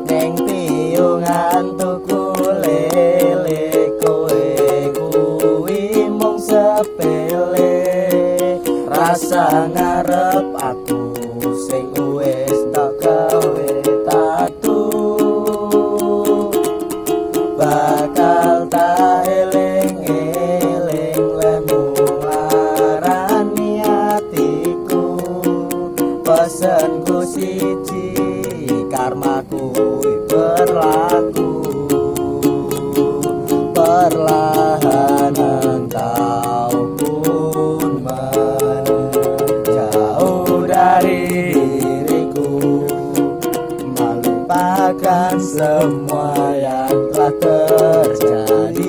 Neng piungan tuku lele kowe kuwi mung sepele rasa ngarep aku sing wis tak gawe tatu bakal tak eling-eling lemu arani atiku pesenku siji karmaku berlaku perlahan engkau pun menjauh dari diriku melupakan semua yang telah terjadi.